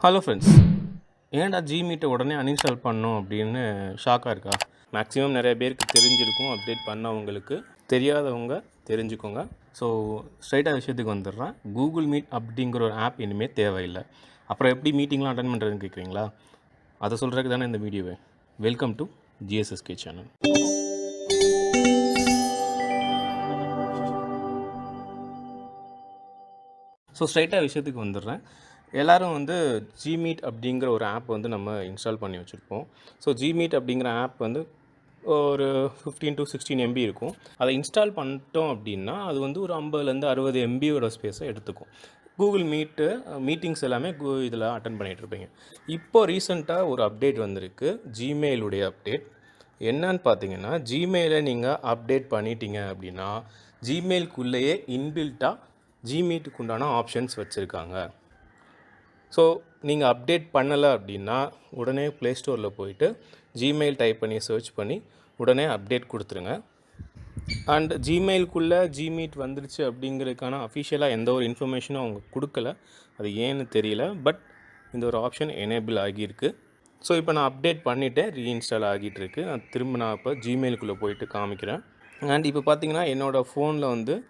Hello friends, ஏன்டா ஜிமீட்டை உடனே uninstall பண்ணோம் அப்படின்னு ஷாக்காக இருக்கா? மேக்ஸிமம் நிறைய பேருக்கு தெரிஞ்சிருக்கும், அப்டேட் பண்ணவங்களுக்கு. தெரியாதவங்க தெரிஞ்சுக்கோங்க. ஸோ ஸ்ட்ரைட்டாக விஷயத்துக்கு வந்துடுறேன். கூகுள் மீட் அப்படிங்கிற ஒரு ஆப் இனிமேல் தேவையில்லை. அப்புறம் எப்படி மீட்டிங்லாம் அட்டன் பண்ணுறதுன்னு கேட்குறீங்களா? அதை சொல்கிறதுக்கு தானே இந்த வீடியோவே. Welcome to GSSK channel. So ஸ்ட்ரைட்டாக விஷயத்துக்கு வந்துடுறேன். எல்லோரும் ஜிமீட் அப்படிங்கிற ஒரு ஆப் நம்ம இன்ஸ்டால் பண்ணி வச்சுருப்போம். ஸோ ஜிமீட் அப்படிங்கிற ஆப் ஒரு 15 to 16 MB இருக்கும். அதை இன்ஸ்டால் பண்ணிட்டோம் அப்படின்னா அது ஒரு 50லேருந்து 60 MBயோட ஸ்பேஸை எடுத்துக்கும். கூகுள் மீட்டிங்ஸ் எல்லாமே இதில் அட்டன் பண்ணிகிட்ருப்பீங்க. இப்போது ரீசெண்டாக ஒரு அப்டேட் வந்திருக்கு, ஜிமெயிலுடைய அப்டேட். என்னன்னு பார்த்தீங்கன்னா, ஜிமெயிலை நீங்கள் அப்டேட் பண்ணிட்டீங்க அப்படின்னா ஜிமெயிலுக்குள்ளேயே இன்பில்ட்டாக ஜிமீட்டுக்கு உண்டான ஆப்ஷன்ஸ் வச்சுருக்காங்க. ஸோ நீங்கள் அப்டேட் பண்ணலை அப்படின்னா உடனே ப்ளே ஸ்டோரில் போயிட்டு ஜிமெயில் டைப் பண்ணி சர்ச் பண்ணி உடனே அப்டேட் கொடுத்துருங்க. அண்ட் ஜிமெயிலுக்குள்ளே ஜிமீட் வந்துருச்சு அப்படிங்கிறதுக்கான அஃபிஷியலாக எந்த ஒரு இன்ஃபர்மேஷனும் அவங்க கொடுக்கல. அது ஏன்னு தெரியல. பட் இந்த ஒரு ஆப்ஷன் எனேபிள் ஆகியிருக்கு. ஸோ இப்போ நான் அப்டேட் பண்ணிவிட்டேன், ரீஇன்ஸ்டால் ஆகிட்டுருக்கு. திரும்ப நான் இப்போ ஜிமெயிலுக்குள்ளே போயிட்டு காமிக்கிறேன். அண்ட் இப்போ பார்த்தீங்கன்னா என்னோடய ஃபோனில்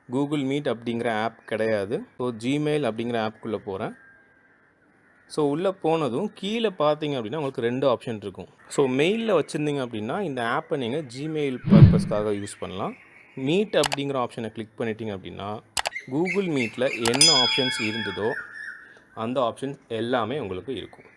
கூகுள் மீட் அப்படிங்கிற ஆப் கிடையாது. ஸோ ஜிமெயில் அப்படிங்கிற ஆப்புக்குள்ளே போகிறேன். ஸோ உள்ளே போனதும் கீழே பார்த்தீங்க அப்படின்னா உங்களுக்கு 2 ஆப்ஷன் இருக்கும். ஸோ மெயிலில் வச்சுருந்தீங்க அப்படின்னா இந்த ஆப்பை நீங்கள் ஜிமெயில் பர்பஸ்க்காக யூஸ் பண்ணலாம். மீட் அப்படிங்கிற ஆப்ஷனை கிளிக் பண்ணிட்டீங்க அப்படின்னா கூகுள் மீட்டில் என்ன ஆப்ஷன்ஸ் இருந்ததோ அந்த ஆப்ஷன்ஸ் எல்லாமே உங்களுக்கு இருக்கும்.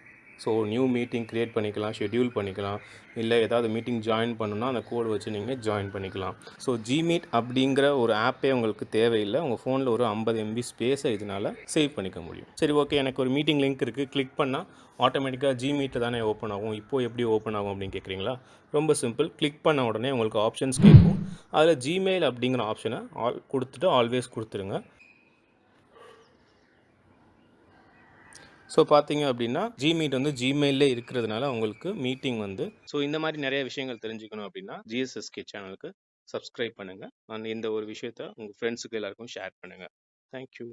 ஸோ நியூ மீட்டிங் க்ரியேட் பண்ணிக்கலாம், ஷெட்யூல் பண்ணிக்கலாம், இல்லை ஏதாவது மீட்டிங் ஜாயின் பண்ணணுன்னா அந்த கோடு வச்சு நீங்கள் ஜாயின் பண்ணிக்கலாம். ஸோ ஜிமீட் அப்படிங்கிற ஒரு ஆப்பே உங்களுக்கு தேவையில்லை. உங்கள் ஃபோனில் ஒரு 50 MB ஸ்பேஸை இதனால் சேவ் பண்ணிக்க முடியும். சரி, ஓகே, எனக்கு ஒரு மீட்டிங் லிங்க் இருக்குது, கிளிக் பண்ணால் ஆட்டோமேட்டிக்காக ஜிமீட்டை தானே ஓப்பன் ஆகும். இப்போது எப்படி ஓப்பன் ஆகும் அப்படின்னு கேட்குறீங்களா? ரொம்ப சிம்பிள். கிளிக் பண்ண உடனே உங்களுக்கு ஆப்ஷன்ஸ் கேட்கும். அதில் ஜிமெயில் அப்படிங்கிற ஆப்ஷனை கொடுத்துட்டு ஆல்வேஸ் கொடுத்துருங்க. ஸோ பார்த்தீங்க அப்படின்னா ஜிமீட் ஜிமெயிலே இருக்கிறதுனால உங்களுக்கு மீட்டிங் ஸோ இந்த மாதிரி நிறைய விஷயங்கள் தெரிஞ்சுக்கணும் அப்படின்னா GSSK சேனலுக்கு சப்ஸ்கிரைப் பண்ணுங்கள். அண்ட் இந்த ஒரு விஷயத்த உங்கள் ஃப்ரெண்ட்ஸுக்கு எல்லாருக்கும் ஷேர் பண்ணுங்கள். தேங்க்யூ.